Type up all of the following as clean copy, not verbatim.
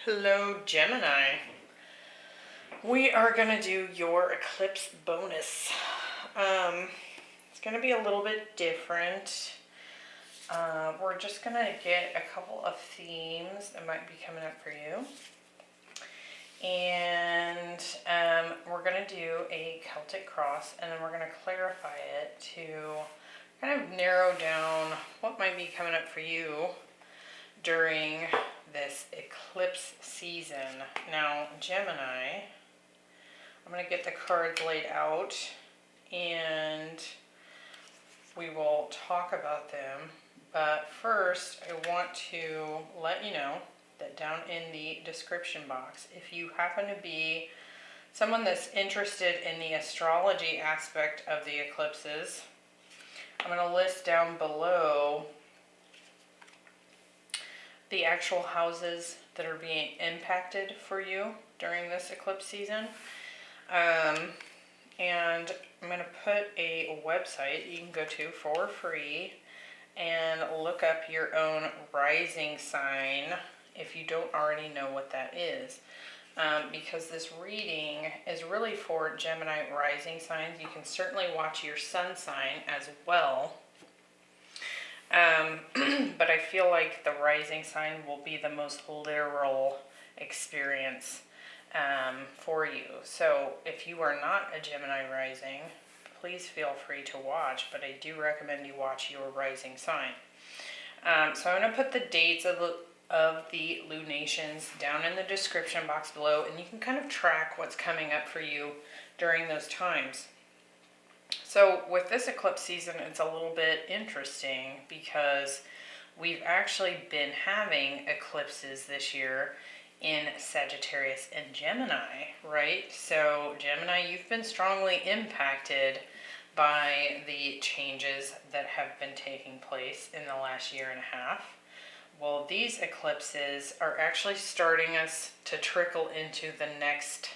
Hello, Gemini. We are going to do your eclipse bonus. It's going to be a little bit different. We're just going to get a couple of themes that might be coming up for you. And we're going to do a Celtic cross, and then we're going to clarify it to kind of narrow down what might be coming up for you during this eclipse season. Now, Gemini, I'm going to get the cards laid out and we will talk about them. But first, I want to let you know that down in the description box, if you happen to be someone that's interested in the astrology aspect of the eclipses, I'm going to list down below the actual houses that are being impacted for you during this eclipse season. And I'm going to put a website you can go to for free and look up your own rising sign if you don't already know what that is. Because this reading is really for Gemini rising signs. You can certainly watch your sun sign as well. But I feel like the rising sign will be the most literal experience for you. So if you are not a Gemini rising, please feel free to watch, but I do recommend you watch your rising sign. So I'm going to put the dates of the lunations down in the description box below, and you can kind of track what's coming up for you during those times. So with this eclipse season, it's a little bit interesting because we've actually been having eclipses this year in Sagittarius and Gemini, right? So Gemini, you've been strongly impacted by the changes that have been taking place in the last year and a half. Well, these eclipses are actually starting us to trickle into the next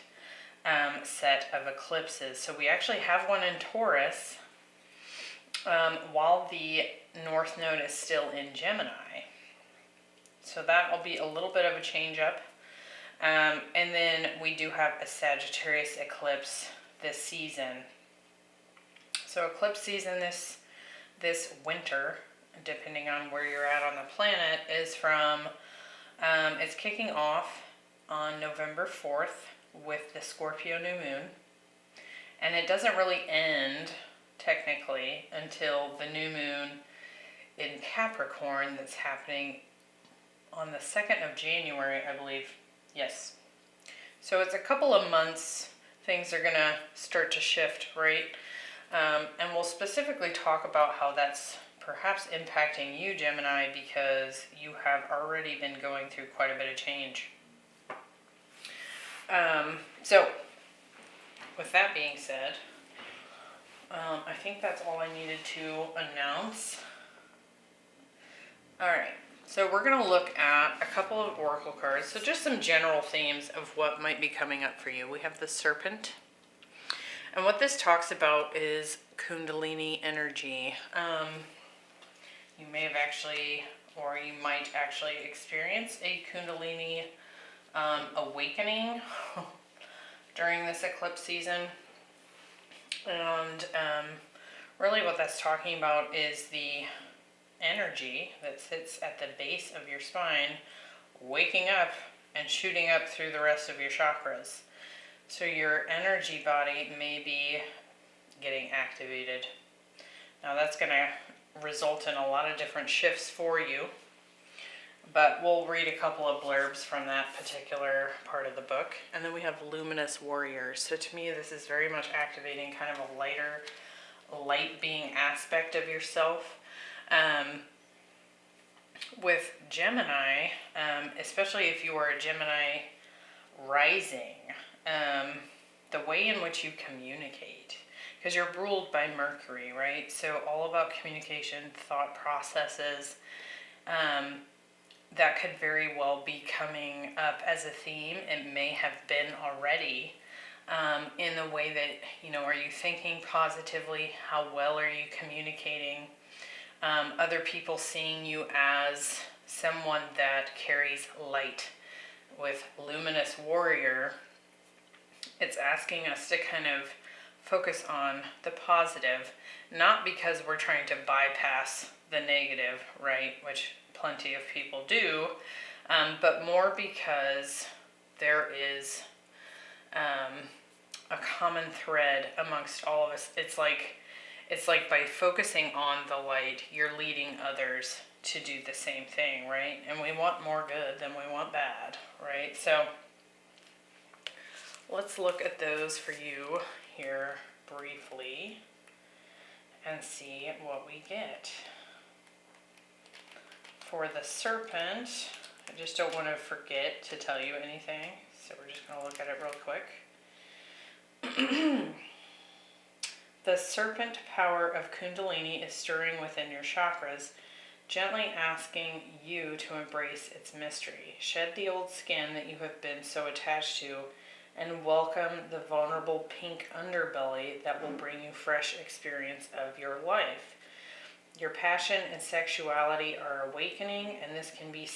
set of eclipses. So we actually have one in Taurus while the North Node is still in Gemini. So that will be a little bit of a change up. And then we do have a Sagittarius eclipse this season. So eclipse season this winter, depending on where you're at on the planet, is from, it's kicking off on November 4th with the Scorpio new moon, and it doesn't really end technically until the new moon in Capricorn that's happening on the 2nd of January, I believe. Yes. So it's a couple of months things are gonna start to shift, right? And we'll specifically talk about how that's perhaps impacting you, Gemini, because you have already been going through quite a bit of change. So, with that being said, I think that's all I needed to announce. Alright, so we're going to look at a couple of oracle cards. So just some general themes of what might be coming up for you. We have the Serpent. And what this talks about is Kundalini energy. You may have actually, or you might actually experience a Kundalini awakening during this eclipse season. And really what that's talking about is the energy that sits at the base of your spine waking up and shooting up through the rest of your chakras. So your energy body may be getting activated. Now that's going to result in a lot of different shifts for you, but we'll read a couple of blurbs from that particular part of the book. And then we have Luminous Warriors. So to me, this is very much activating kind of a lighter, light being aspect of yourself. With Gemini, especially if you are a Gemini rising, the way in which you communicate, because you're ruled by Mercury, right? So all about communication, thought processes, that could very well be coming up as a theme. It may have been already, in the way that, you know, are you thinking positively? How well are you communicating? Other people seeing you as someone that carries light with Luminous Warrior, it's asking us to kind of focus on the positive, not because we're trying to bypass the negative, right, which plenty of people do, but more because there is a common thread amongst all of us. It's like by focusing on the light, you're leading others to do the same thing, right? And we want more good than we want bad, right? So let's look at those for you here briefly and see what we get. For the Serpent, I just don't want to forget to tell you anything, so we're just going to look at it real quick. The serpent power of Kundalini is stirring within your chakras, gently asking you to embrace its mystery. Shed the old skin that you have been so attached to and welcome the vulnerable pink underbelly that will bring you fresh experience of your life. Your passion and sexuality are awakening, and this can be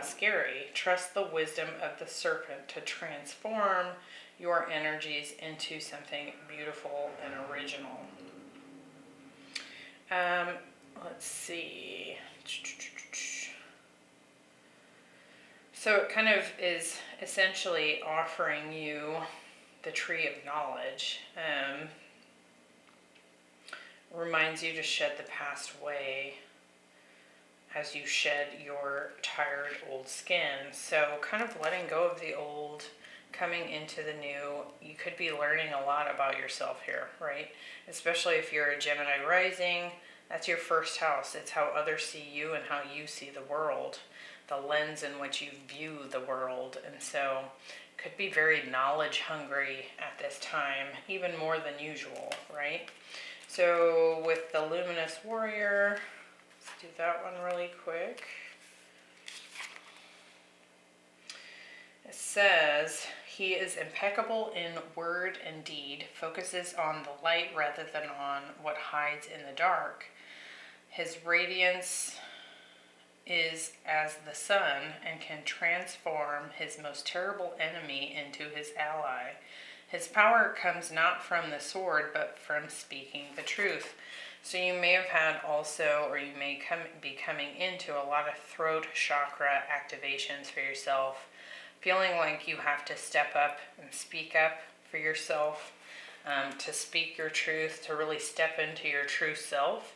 scary. Trust the wisdom of the serpent to transform your energies into something beautiful and original. Let's see. So it kind of is essentially offering you the tree of knowledge. Reminds you to shed the past away as you shed your tired old skin. So kind of letting go of the old, coming into the new. You could be learning a lot about yourself here, right? Especially if you're a Gemini rising, that's your first house. It's how others see you and how you see the world, the lens in which you view the world. And so could be very knowledge hungry at this time, even more than usual, right? So with the Luminous Warrior, let's do that one really quick. It says, he is impeccable in word and deed, focuses on the light rather than on what hides in the dark. His radiance is as the sun and can transform his most terrible enemy into his ally. His power comes not from the sword, but from speaking the truth. So you may have had also, or you may be coming into a lot of throat chakra activations for yourself, feeling like you have to step up and speak up for yourself, to speak your truth, to really step into your true self,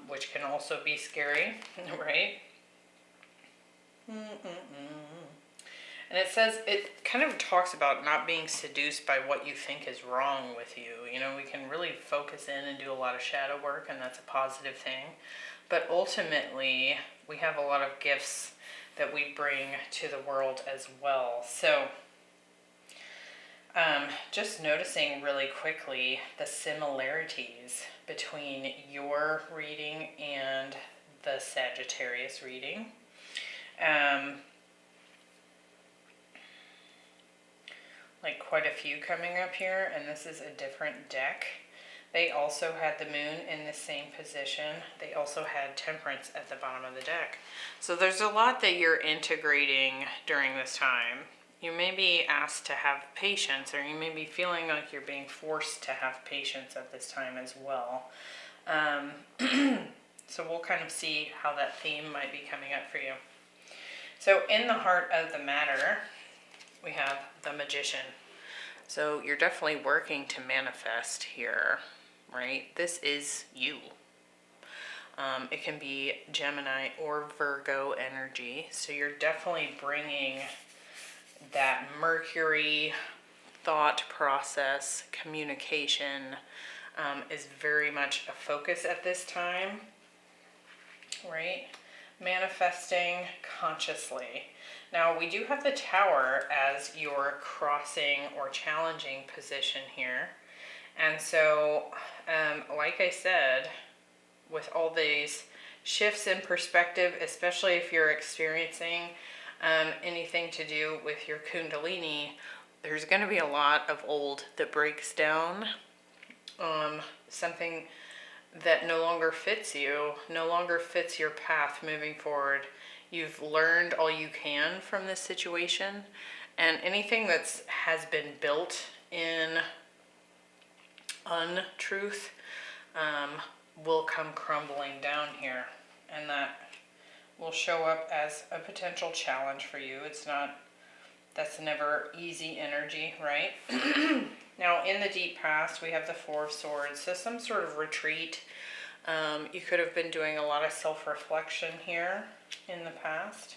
which can also be scary, right? And it says, it kind of talks about not being seduced by what you think is wrong with you. You know, we can really focus in and do a lot of shadow work, and that's a positive thing. But ultimately, we have a lot of gifts that we bring to the world as well. So, just noticing really quickly the similarities between your reading and the Sagittarius reading. Like quite a few coming up here, and this is a different deck. They also had the moon in the same position. They also had Temperance at the bottom of the deck. So there's a lot that you're integrating during this time. You may be asked to have patience, or you may be feeling like you're being forced to have patience at this time as well. So we'll kind of see how that theme might be coming up for you. So in the heart of the matter, we have the Magician. So you're definitely working to manifest here, right? This is you. It can be Gemini or Virgo energy. So you're definitely bringing that Mercury thought process, communication is very much a focus at this time, right? Manifesting consciously. Now we do have the Tower as your crossing or challenging position here. And so, like I said, with all these shifts in perspective, especially if you're experiencing anything to do with your Kundalini, there's going to be a lot of old that breaks down. Something that no longer fits you, no longer fits your path moving forward. You've learned all you can from this situation, and anything that's has been built in untruth will come crumbling down here, and that will show up as a potential challenge for you. That's never easy energy, right? Now, in the deep past, we have the Four of Swords, so some sort of retreat. You could have been doing a lot of self-reflection here in the past,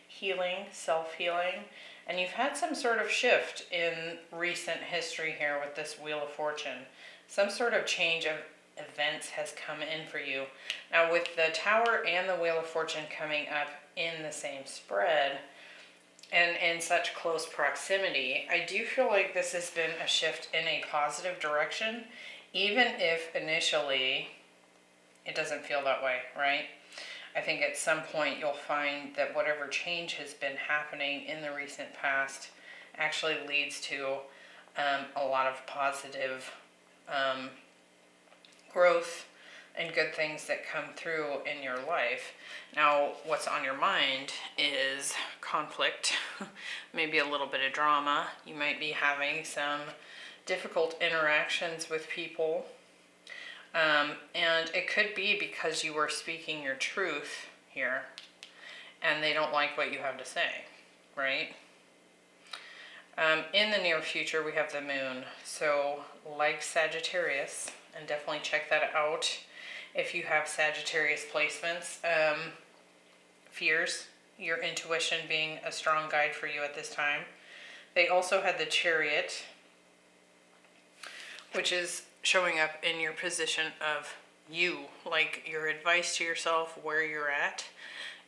healing, self-healing, and you've had some sort of shift in recent history here with this Wheel of Fortune. Some sort of change of events has come in for you. Now, with the Tower and the Wheel of Fortune coming up in the same spread, and in such close proximity, I do feel like this has been a shift in a positive direction, even if initially it doesn't feel that way, right? I think at some point you'll find that whatever change has been happening in the recent past actually leads to a lot of positive growth and good things that come through in your life. Now, what's on your mind is conflict, maybe a little bit of drama. You might be having some difficult interactions with people. And it could be because you were speaking your truth here and they don't like what you have to say, right? In the near future, we have the moon. So like Sagittarius, and definitely check that out if you have Sagittarius placements, fears, your intuition being a strong guide for you at this time. They also had the Chariot, which is showing up in your position of you, like your advice to yourself, where you're at.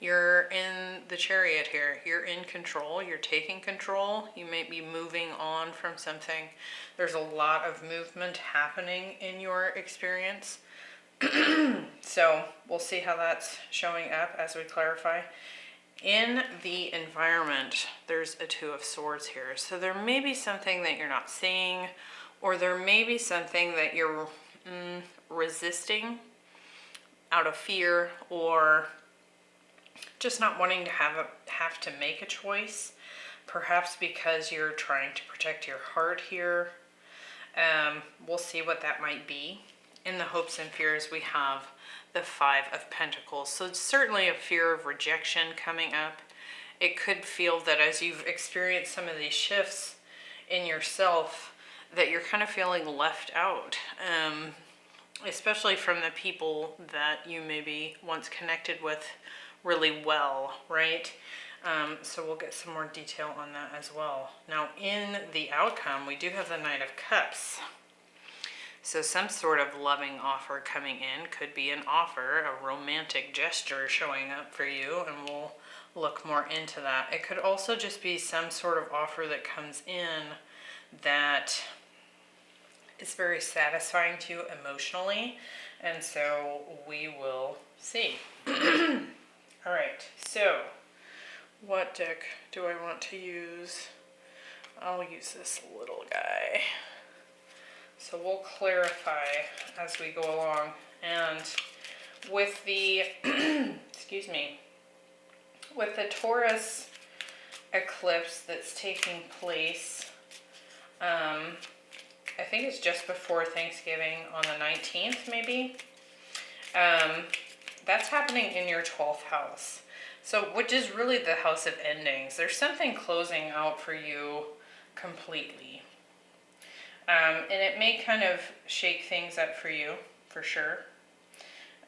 You're in the Chariot here. You're in control. You're taking control. You may be moving on from something. There's a lot of movement happening in your experience. So we'll see how that's showing up as we clarify. In the environment, there's a Two of Swords here. So there may be something that you're not seeing, or there may be something that you're resisting out of fear, or just not wanting to have to make a choice, perhaps because you're trying to protect your heart here. We'll see what that might be. In the hopes and fears, we have the Five of Pentacles. So it's certainly a fear of rejection coming up. It could feel that as you've experienced some of these shifts in yourself, that you're kind of feeling left out, especially from the people that you maybe once connected with really well, right? So we'll get some more detail on that as well. Now, in the outcome, we do have the Knight of Cups. So some sort of loving offer coming in. Could be an offer, a romantic gesture showing up for you, and we'll look more into that. It could also just be some sort of offer that comes in that is very satisfying to you emotionally, and so we will see. All right, so what deck do I want to use? I'll use this little guy. So we'll clarify as we go along. And with the, excuse me, with the Taurus eclipse that's taking place, I think it's just before Thanksgiving on the 19th, maybe. That's happening in your 12th house. So, which is really the house of endings. There's something closing out for you completely. And it may kind of shake things up for you, for sure.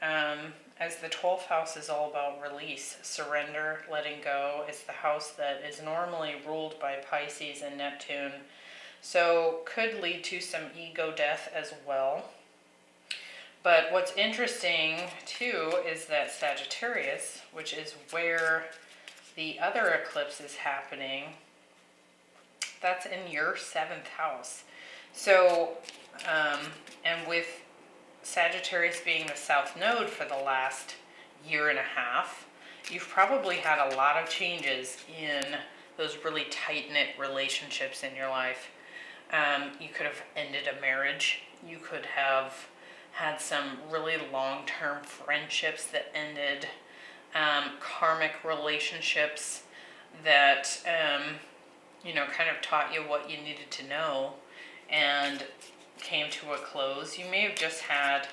As the 12th house is all about release, surrender, letting go. It's the house that is normally ruled by Pisces and Neptune. So could lead to some ego death as well. But what's interesting too is that Sagittarius, which is where the other eclipse is happening, that's in your 7th house. So, and with Sagittarius being the South Node for the last year and a half, you've probably had a lot of changes in those really tight-knit relationships in your life. You could have ended a marriage. You could have had some really long-term friendships that ended. karmic relationships that, you know, kind of taught you what you needed to know and came to a close. You may have just had,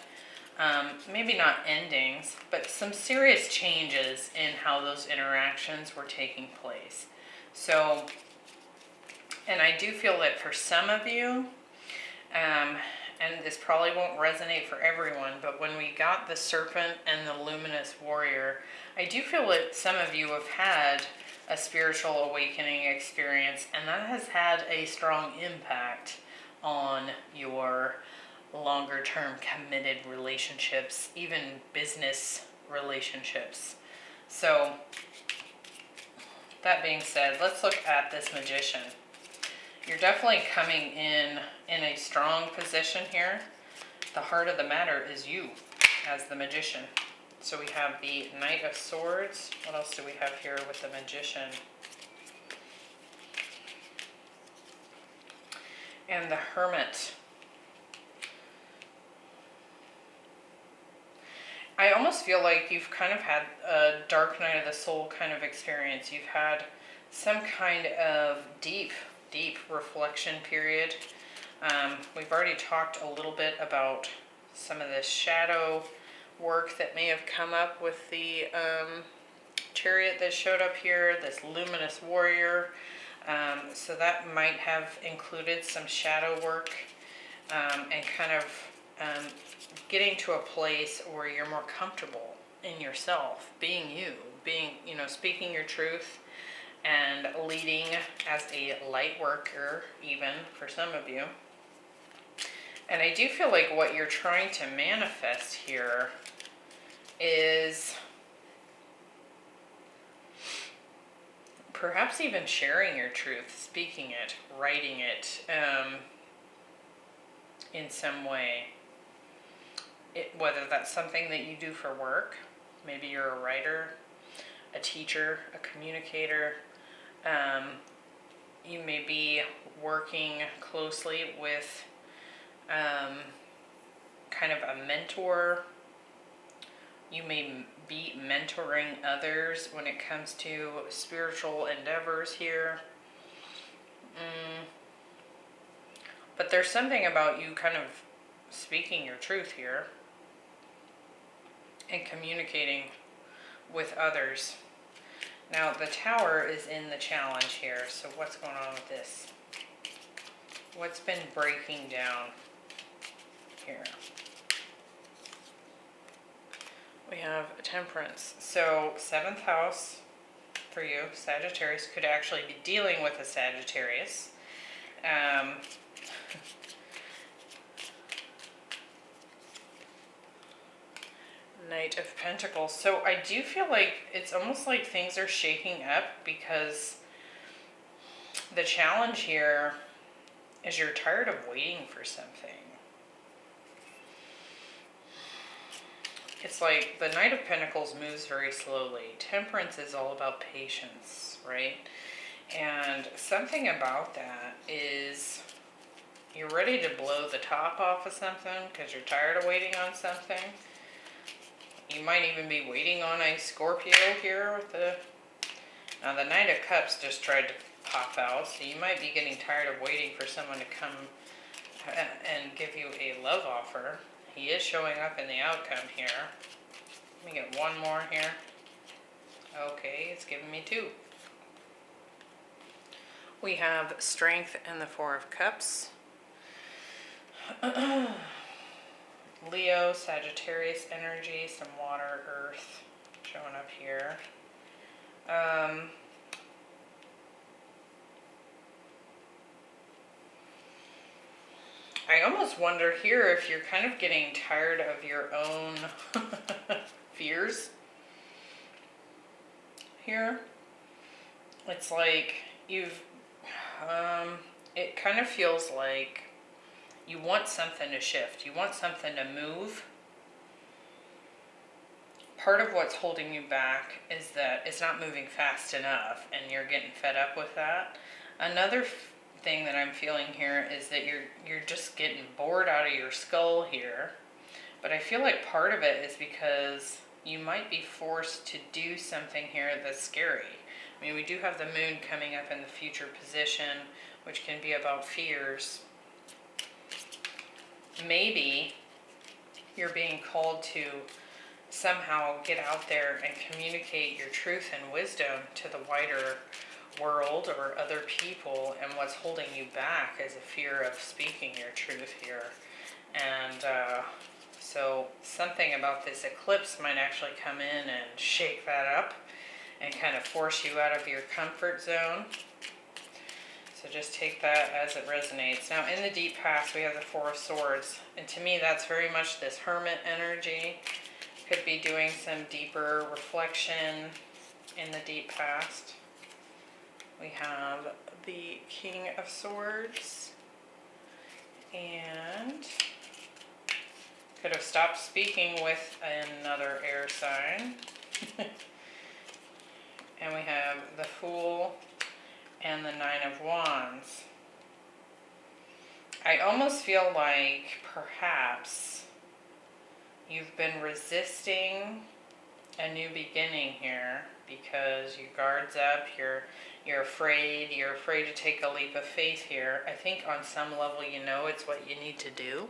maybe not endings, but some serious changes in how those interactions were taking place. So, and I do feel that for some of you, and this probably won't resonate for everyone, but when we got the Serpent and the Luminous Warrior, I do feel that some of you have had a spiritual awakening experience, and that has had a strong impact on your longer term committed relationships, even business relationships. So that being said, let's look at this Magician. You're definitely coming in a strong position here. The heart of the matter is you as the Magician. So we have the Knight of Swords. What else do we have here with the Magician? And the Hermit. I almost feel like you've kind of had a dark night of the soul kind of experience. You've had some kind of deep reflection period. We've already talked a little bit about some of this shadow work that may have come up with the Chariot that showed up here, this Luminous Warrior. So that might have included some shadow work and kind of getting to a place where you're more comfortable in yourself, being you, you know, speaking your truth and leading as a light worker, even for some of you. And I do feel like what you're trying to manifest here is perhaps even sharing your truth, speaking it, writing it in some way. Whether that's something that you do for work, maybe you're a writer, a teacher, a communicator. You may be working closely with kind of a mentor. You may be mentoring others when it comes to spiritual endeavors here. But there's something about you kind of speaking your truth here and communicating with others. Now the Tower is in the challenge here, so what's going on with this? What's been breaking down here? We have Temperance. So 7th house for you, Sagittarius, could actually be dealing with a Sagittarius. Knight of Pentacles. So I do feel like it's almost like things are shaking up because the challenge here is you're tired of waiting for something. It's like the Knight of Pentacles moves very slowly. Temperance is all about patience, right? And something about that is you're ready to blow the top off of something because you're tired of waiting on something. You might even be waiting on a Scorpio here with the... Now the Knight of Cups just tried to pop out, so you might be getting tired of waiting for someone to come and give you a love offer. He is showing up in the outcome here. Let me get one more here. Okay, it's giving me 2. We have Strength and the 4 of Cups. Leo, Sagittarius energy, some water, earth showing up here. I almost wonder here if you're kind of getting tired of your own fears here. It's like you've, it kind of feels like you want something to shift. You want something to move. Part of what's holding you back is that it's not moving fast enough and you're getting fed up with that. Another thing that I'm feeling here is that you're just getting bored out of your skull here. But I feel like part of it is because you might be forced to do something here that's scary. I mean, we do have the moon coming up in the future position, which can be about fears. Maybe you're being called to somehow get out there and communicate your truth and wisdom to the wider world or other people, and what's holding you back is a fear of speaking your truth here. And so something about this eclipse might actually come in and shake that up and kind of force you out of your comfort zone. So just take that as it resonates. Now in the deep past we have the Four of Swords, and to me that's very much this hermit energy. Could be doing some deeper reflection in the deep past. We have the King of Swords, and could have stopped speaking with another air sign. And we have the Fool and the Nine of Wands. I almost feel like perhaps you've been resisting a new beginning here because your guard's up, you're afraid to take a leap of faith here. I think on some level you know it's what you need to do.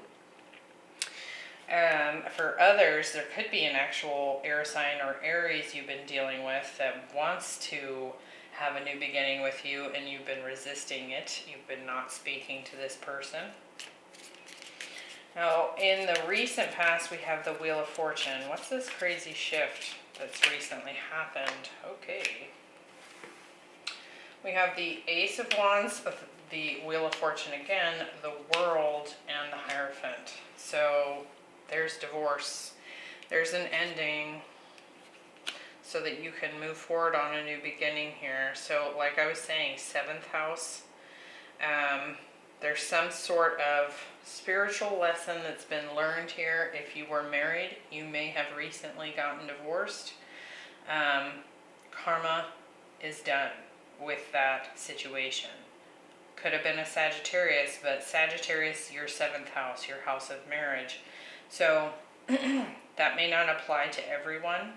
For others, there could be an actual air sign or Aries you've been dealing with that wants to have a new beginning with you, and you've been resisting it. You've been not speaking to this person. Now, in the recent past, we have the Wheel of Fortune. What's this crazy shift that's recently happened? Okay. We have the Ace of Wands, the Wheel of Fortune again, the World, and the Hierophant. So there's divorce. There's an ending so that you can move forward on a new beginning here. So like I was saying, 7th house. There's some sort of spiritual lesson that's been learned here. If you were married, you may have recently gotten divorced. Karma is done with that situation. Could have been a Sagittarius, but Sagittarius, your 7th house, your house of marriage. So that may not apply to everyone.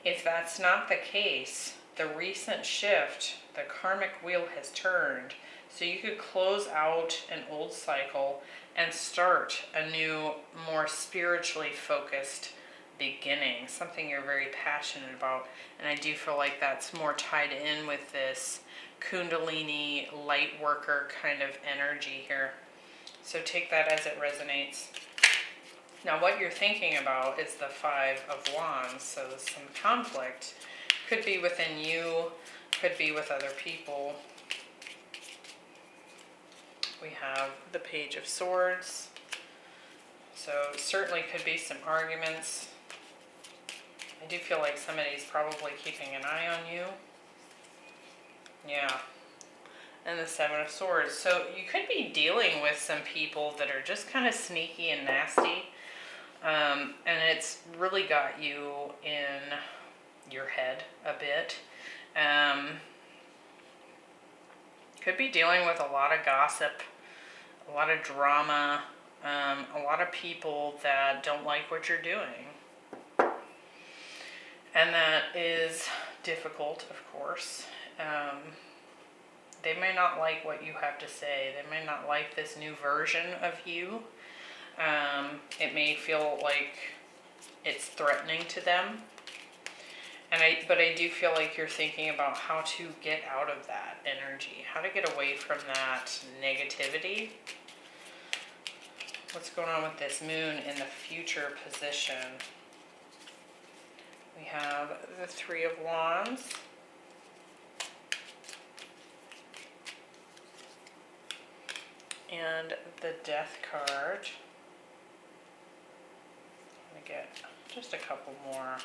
If that's not the case, the recent shift, the karmic wheel has turned. So you could close out an old cycle and start a new, more spiritually focused beginning, something you're very passionate about. And I do feel like that's more tied in with this Kundalini light worker kind of energy here. So take that as it resonates. Now what you're thinking about is the Five of Wands. So some conflict could be within you, could be with other people. We have the Page of Swords. So certainly could be some arguments. I do feel like somebody's probably keeping an eye on you. Yeah. And the Seven of Swords. So you could be dealing with some people that are just kind of sneaky and nasty. And it's really got you in your head a bit. Could be dealing with a lot of gossip, a lot of drama, a lot of people that don't like what you're doing. And that is difficult, of course. They may not like what you have to say. They may not like this new version of you. It may feel like it's threatening to them. But I do feel like you're thinking about how to get out of that energy, how to get away from that negativity. What's going on with this moon in the future position? We have the Three of Wands. And the Death card. I'm going to get just a couple more.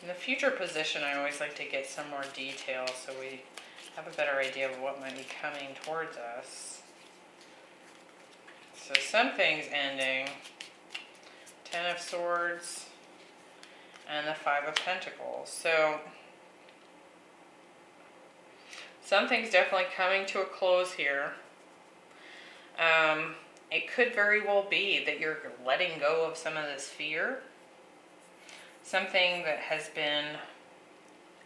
In the future position, I always like to get some more detail so we have a better idea of what might be coming towards us. So something's ending. Ten of Swords and the Five of Pentacles. So something's definitely coming to a close here. It could very well be that you're letting go of some of this fear. something that has been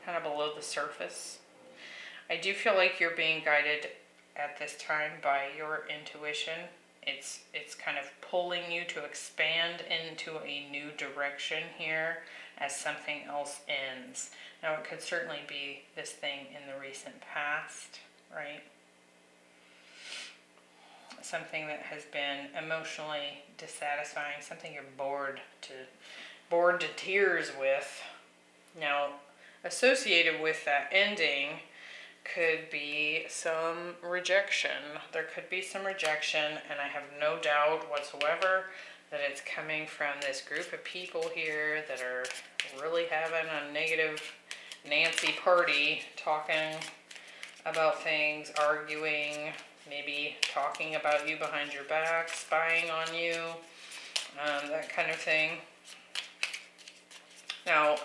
kind of below the surface. I do feel like you're being guided at this time by your intuition. It's kind of pulling you to expand into a new direction here as something else ends. Now it could certainly be this thing in the recent past, right? Something that has been emotionally dissatisfying, something you're bored to tears with. Now, associated with that ending could be some rejection. There could be some rejection, and I have no doubt whatsoever that it's coming from this group of people here that are really having a negative Nancy party, talking about things, arguing, maybe talking about you behind your back, spying on you, that kind of thing. Now,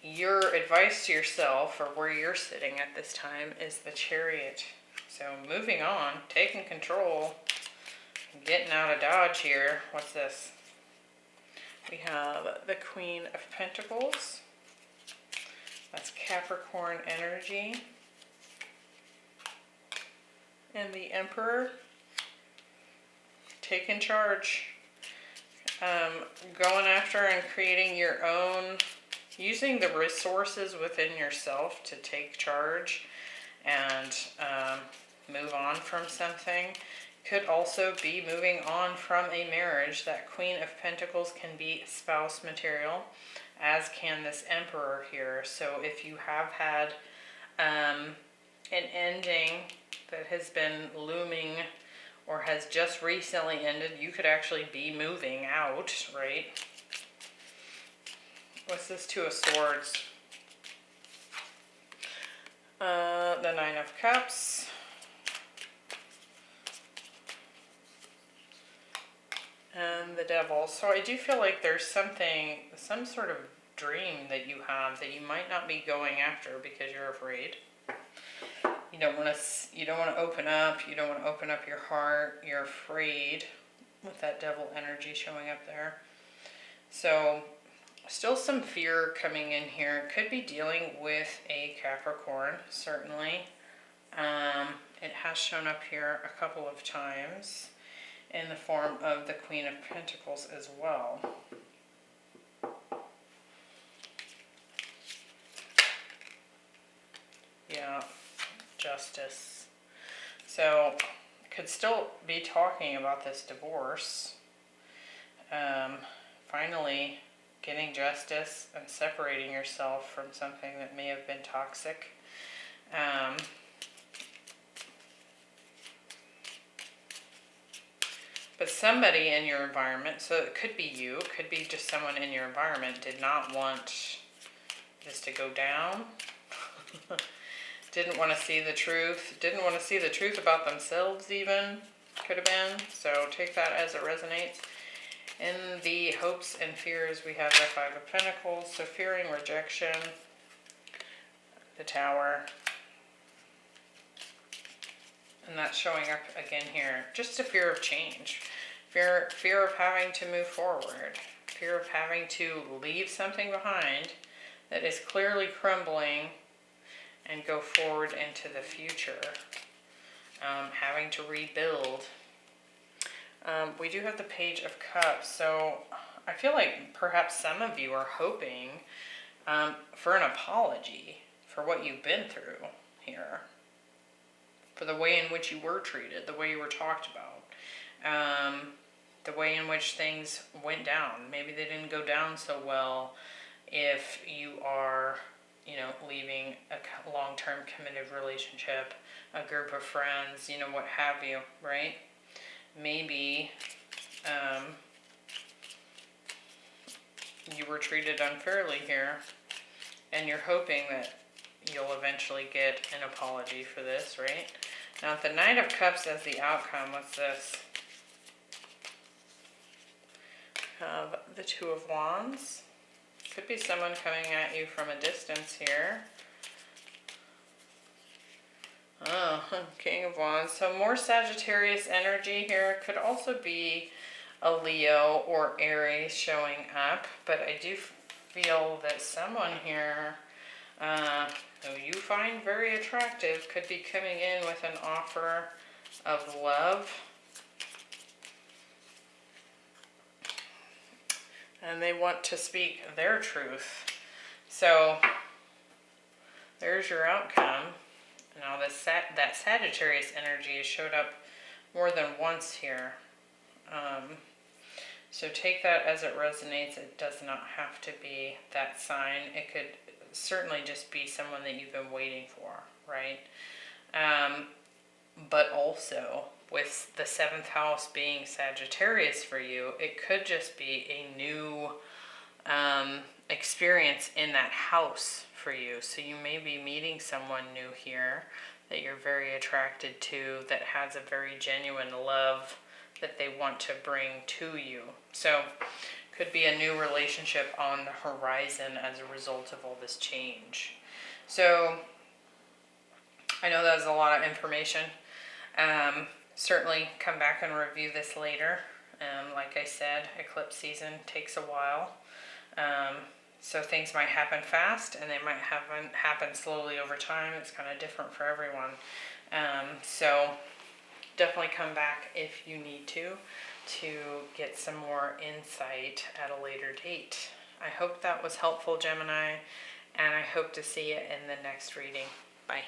your advice to yourself, or where you're sitting at this time, is the Chariot. So moving on, taking control, getting out of Dodge here. What's this? We have the Queen of Pentacles. That's Capricorn energy. And the Emperor, taking charge, going after and creating your own, using the resources within yourself to take charge and move on from something. Could also be moving on from a marriage. That Queen of Pentacles can be spouse material, as can this Emperor here. So if you have had an ending that has been looming or has just recently ended, you could actually be moving out, right? What's this Two of Swords? The Nine of Cups. And the Devil. So I do feel like there's some sort of dream that you have that you might not be going after because you're afraid. You don't want to open up. You don't want to open up your heart. You're afraid with that Devil energy showing up there. So still some fear coming in here. Could be dealing with a Capricorn, certainly. It has shown up here a couple of times in the form of the Queen of Pentacles as well. Yeah, Justice. So, could still be talking about this divorce. Finally getting justice and separating yourself from something that may have been toxic. But somebody in your environment, so it could be you, it could be just someone in your environment, did not want this to go down. Didn't want to see the truth. Didn't want to see the truth about themselves even. Could have been. So take that as it resonates. In the hopes and fears, we have the Five of Pentacles. So fearing rejection. The Tower. And that's showing up again here. Just a fear of change. Fear of having to move forward. Fear of having to leave something behind that is clearly crumbling and go forward into the future. Having to rebuild. We do have the Page of Cups. So I feel like perhaps some of you are hoping for an apology for what you've been through here. For the way in which you were treated, the way you were talked about, the way in which things went down. Maybe they didn't go down so well if you are, leaving a long-term committed relationship, a group of friends, what have you, right? Maybe you were treated unfairly here, and you're hoping that you'll eventually get an apology for this, right? Now, the Knight of Cups as the outcome, what's this? Have the Two of Wands. Could be someone coming at you from a distance here. Oh, King of Wands. So more Sagittarius energy here. Could also be a Leo or Aries showing up, but I do feel that someone here who you find very attractive could be coming in with an offer of love. And they want to speak their truth. So there's your outcome. Now that Sagittarius energy has showed up more than once here. So take that as it resonates. It does not have to be that sign. It could certainly just be someone that you've been waiting for, right? But also, with the 7th house being Sagittarius for you, it could just be a new experience in that house for you. So you may be meeting someone new here that you're very attracted to, that has a very genuine love that they want to bring to you. So could be a new relationship on the horizon as a result of all this change. So I know that was a lot of information. Certainly come back and review this later. Like I said, eclipse season takes a while. So things might happen fast and they might happen slowly over time. It's kind of different for everyone. So definitely come back if you need to get some more insight at a later date. I hope that was helpful, Gemini, and I hope to see you in the next reading. Bye.